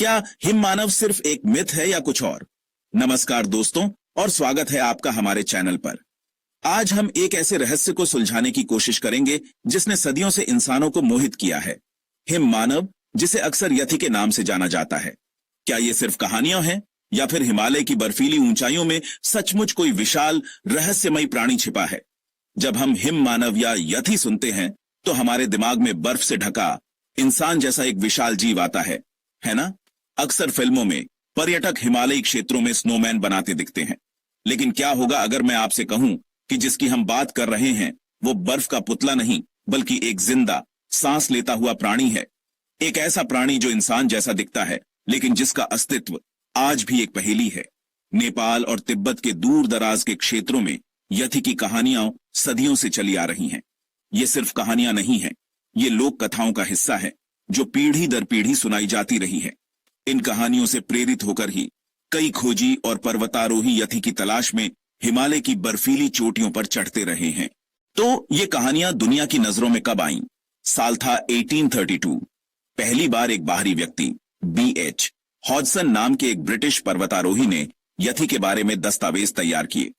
क्या हिममानव सिर्फ एक मिथ है या कुछ और? नमस्कार दोस्तों, और स्वागत है आपका हमारे चैनल पर। आज हम एक ऐसे रहस्य को सुलझाने की कोशिश करेंगे जिसने सदियों से इंसानों को मोहित किया है। हिममानव, जिसे अक्सर यति के नाम से जाना जाता है। क्या ये सिर्फ कहानियां हैं या फिर हिमालय की बर्फीली ऊंचाइयों में सचमुच कोई विशाल रहस्यमयी प्राणी छिपा है? जब हम हिममानव या यति सुनते हैं तो हमारे दिमाग में बर्फ से ढका इंसान जैसा एक विशाल जीव आता है ना? अक्सर फिल्मों में पर्यटक हिमालयी क्षेत्रों में स्नोमैन बनाते दिखते हैं, लेकिन क्या होगा अगर मैं आपसे कहूं कि जिसकी हम बात कर रहे हैं वो बर्फ का पुतला नहीं बल्कि एक जिंदा, सांस लेता हुआ प्राणी है। एक ऐसा प्राणी जो इंसान जैसा दिखता है लेकिन जिसका अस्तित्व आज भी एक पहेली है। नेपाल और तिब्बत के दूर दराज के क्षेत्रों में यति की कहानियां सदियों से चली आ रही हैं। ये सिर्फ कहानियां नहीं हैं, ये लोक कथाओं का हिस्सा है जो पीढ़ी दर पीढ़ी सुनाई जाती रही है। इन कहानियों से प्रेरित होकर ही कई खोजी और पर्वतारोही यति की तलाश में हिमालय की बर्फीली चोटियों पर चढ़ते रहे हैं। तो ये कहानियां दुनिया की नजरों में कब आईं? साल था 1832। पहली बार एक बाहरी व्यक्ति B.H. हॉडसन नाम के एक ब्रिटिश पर्वतारोही ने यति के बारे में दस्तावेज तैयार किए।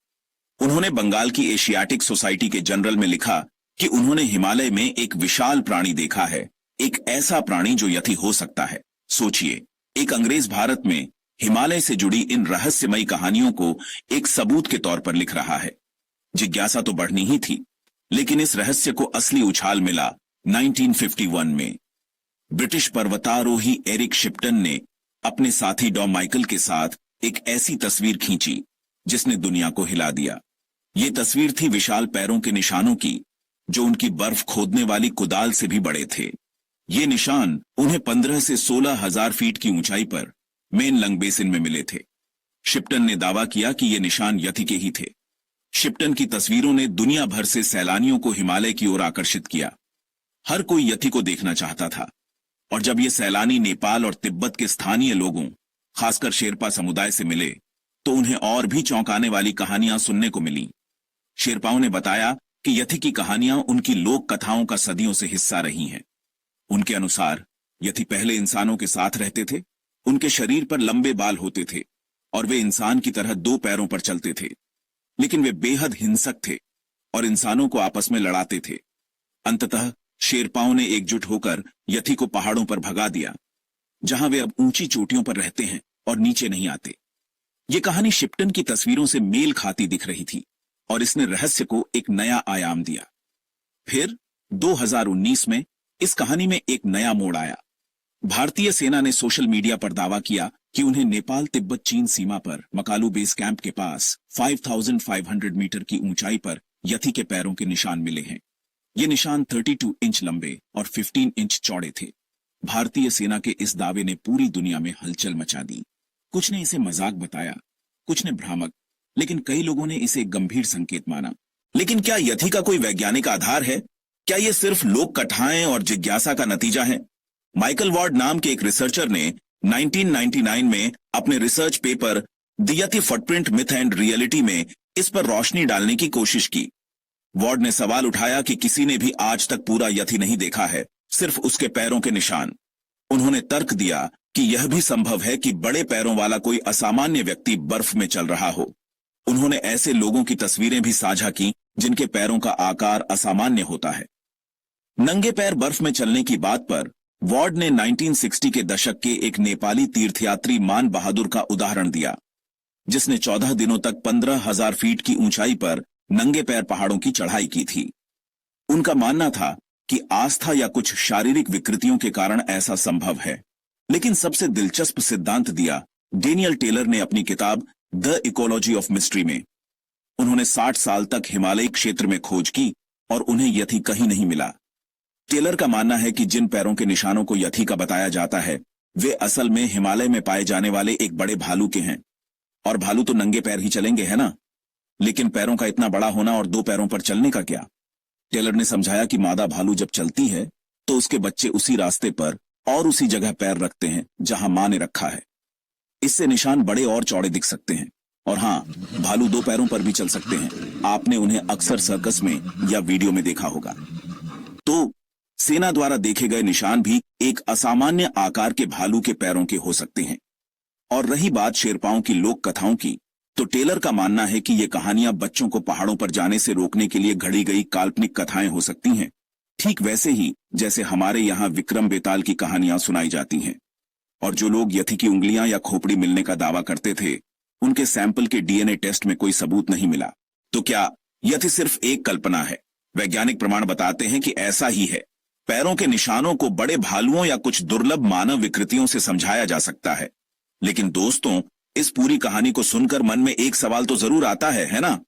उन्होंने बंगाल की एशियाटिक सोसाइटी के जनरल में लिखा कि उन्होंने हिमालय में एक विशाल प्राणी देखा है, एक ऐसा प्राणी जो यति हो सकता है। सोचिए, एक अंग्रेज भारत में हिमालय से जुड़ी इन रहस्यमयी कहानियों को एक सबूत के तौर पर लिख रहा है। जिज्ञासा तो बढ़नी ही थी, लेकिन इस रहस्य को असली उछाल मिला 1951 में। ब्रिटिश पर्वतारोही एरिक शिप्टन ने अपने साथी डॉ माइकल के साथ एक ऐसी तस्वीर खींची जिसने दुनिया को हिला दिया। ये तस्वीर थी विशाल पैरों के निशानों की, जो उनकी बर्फ खोदने वाली कुदाल से भी बड़े थे। ये निशान उन्हें 15 से 16 हजार फीट की ऊंचाई पर मेन लंग बेसिन में मिले थे। शिप्टन ने दावा किया कि ये निशान यति के ही थे। शिप्टन की तस्वीरों ने दुनिया भर से सैलानियों को हिमालय की ओर आकर्षित किया। हर कोई यति को देखना चाहता था, और जब ये सैलानी नेपाल और तिब्बत के स्थानीय लोगों, खासकर शेरपा समुदाय से मिले, तो उन्हें और भी चौंकाने वाली कहानियां सुनने को मिली। शेरपाओं ने बताया कि यति की कहानियां उनकी लोक कथाओं का सदियों से हिस्सा रही हैं। उनके अनुसार यति पहले इंसानों के साथ रहते थे। उनके शरीर पर लंबे बाल होते थे और वे इंसान की तरह 2 पैरों पर चलते थे, लेकिन वे बेहद हिंसक थे और इंसानों को आपस में लड़ाते थे। अंततः शेरपाओं ने एकजुट होकर यति को पहाड़ों पर भगा दिया, जहां वे अब ऊंची चोटियों पर रहते हैं और नीचे नहीं आते। ये कहानी शिप्टन की तस्वीरों से मेल खाती दिख रही थी और इसने रहस्य को एक नया आयाम दिया। फिर 2019 में इस कहानी में एक नया मोड़ आया। भारतीय सेना ने सोशल मीडिया पर दावा किया कि उन्हें नेपाल तिब्बत चीन सीमा पर मकालू बेस कैंप के पास 5500 मीटर की ऊंचाई पर यति के पैरों के निशान मिले हैं। ये निशान 32 इंच लंबे और 15 इंच चौड़े थे। भारतीय सेना के इस दावे ने पूरी दुनिया में हलचल मचा दी। कुछ ने इसे मजाक बताया, कुछ ने भ्रामक, लेकिन कई लोगों ने इसे गंभीर संकेत माना। लेकिन क्या यति का कोई वैज्ञानिक आधार है? क्या ये सिर्फ लोक कथाएं और जिज्ञासा का नतीजा है? माइकल वॉर्ड नाम के एक रिसर्चर ने 1999 में अपने research paper the yeti footprint myth and reality में इस पर रोशनी डालने की कोशिश की। वॉर्ड ने सवाल उठाया कि किसी ने भी आज तक पूरा यति नहीं देखा है, सिर्फ उसके पैरों के निशान। उन्होंने तर्क दिया कि यह भी संभव है कि बड़े पैरों वाला कोई असामान्य व्यक्ति बर्फ में चल रहा हो। उन्होंने ऐसे लोगों की तस्वीरें भी साझा की जिनके पैरों का आकार असामान्य होता है। नंगे पैर बर्फ में चलने की बात पर वॉर्ड ने 1960 के दशक के एक नेपाली तीर्थयात्री मान बहादुर का उदाहरण दिया, जिसने 14 दिनों तक 15,000 फीट की ऊंचाई पर नंगे पैर पहाड़ों की चढ़ाई की थी। उनका मानना था कि आस्था या कुछ शारीरिक विकृतियों के कारण ऐसा संभव है। लेकिन सबसे दिलचस्प सिद्धांत दिया डेनियल टेलर ने अपनी किताब द इकोलॉजी ऑफ मिस्ट्री में। उन्होंने 60 साल तक हिमालयी क्षेत्र में खोज की और उन्हें यति कहीं नहीं मिला। टेलर का मानना है कि जिन पैरों के निशानों को यति का बताया जाता है, वे असल में हिमालय में पाए जाने वाले एक बड़े भालू के हैं। और भालू तो नंगे पैर ही चलेंगे, है ना? लेकिन पैरों का इतना बड़ा होना और 2 पैरों पर चलने का क्या? टेलर ने समझाया कि मादा भालू जब चलती है तो उसके बच्चे उसी रास्ते पर और उसी जगह पैर रखते हैं जहां मां ने रखा है। इससे निशान बड़े और चौड़े दिख सकते हैं। और हां, भालू 2 पैरों पर भी चल सकते हैं। आपने उन्हें अक्सर सर्कस में या वीडियो में देखा होगा। तो सेना द्वारा देखे गए निशान भी एक असामान्य आकार के भालू के पैरों के हो सकते हैं। और रही बात शेरपाओं की लोक कथाओं की, तो टेलर का मानना है कि ये कहानियां बच्चों को पहाड़ों पर जाने से रोकने के लिए घड़ी गई काल्पनिक कथाएं हो सकती हैं, ठीक वैसे ही जैसे हमारे यहाँ विक्रम बेताल की कहानियां सुनाई जाती हैं। और जो लोग यथी की उंगलियां या खोपड़ी मिलने का दावा करते थे, उनके सैंपल के डीएनए टेस्ट में कोई सबूत नहीं मिला। तो क्या यथी सिर्फ एक कल्पना है? वैज्ञानिक प्रमाण बताते हैं कि ऐसा ही है। पैरों के निशानों को बड़े भालुओं या कुछ दुर्लभ मानव विकृतियों से समझाया जा सकता है। लेकिन दोस्तों, इस पूरी कहानी को सुनकर मन में एक सवाल तो जरूर आता है ना?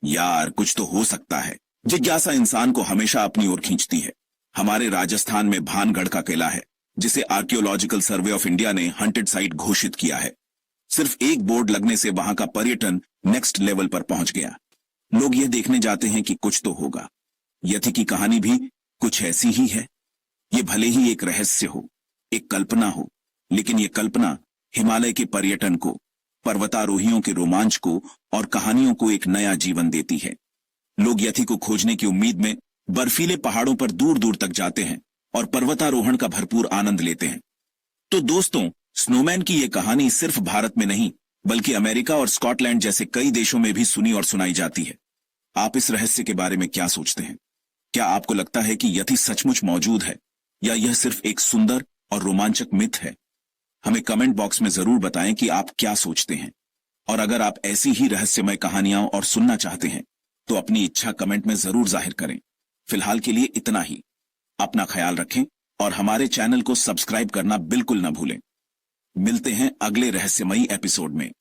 यार, कुछ तो हो सकता है। जिज्ञासा इंसान को हमेशा अपनी ओर खींचती है। हमारे राजस्थान में भानगढ़ का किला है, जिसे आर्कियोलॉजिकल सर्वे ऑफ इंडिया ने हंटेड साइट घोषित किया है। सिर्फ एक बोर्ड लगने से वहां का पर्यटन नेक्स्ट लेवल पर पहुंच गया। लोग यह देखने जाते हैं कि कुछ तो होगा। यथी की कहानी भी कुछ ऐसी ही है। ये भले ही एक रहस्य हो, एक कल्पना हो, लेकिन ये कल्पना हिमालय के पर्यटन को, पर्वतारोहियों के रोमांच को और कहानियों को एक नया जीवन देती है। लोग यथी को खोजने की उम्मीद में बर्फीले पहाड़ों पर दूर दूर तक जाते हैं और पर्वतारोहण का भरपूर आनंद लेते हैं। तो दोस्तों, स्नोमैन की यह कहानी सिर्फ भारत में नहीं, बल्कि अमेरिका और स्कॉटलैंड जैसे कई देशों में भी सुनी और सुनाई जाती है। आप इस रहस्य के बारे में क्या सोचते हैं? क्या आपको लगता है कि यथी सचमुच मौजूद है, या यह सिर्फ एक सुंदर और रोमांचक मिथ है? हमें कमेंट बॉक्स में जरूर बताएं कि आप क्या सोचते हैं। और अगर आप ऐसी ही रहस्यमय कहानियां और सुनना चाहते हैं, तो अपनी इच्छा कमेंट में जरूर जाहिर करें। फिलहाल के लिए इतना ही। अपना ख्याल रखें और हमारे चैनल को सब्सक्राइब करना बिल्कुल न भूलें। मिलते हैं अगले रहस्यमयी एपिसोड में।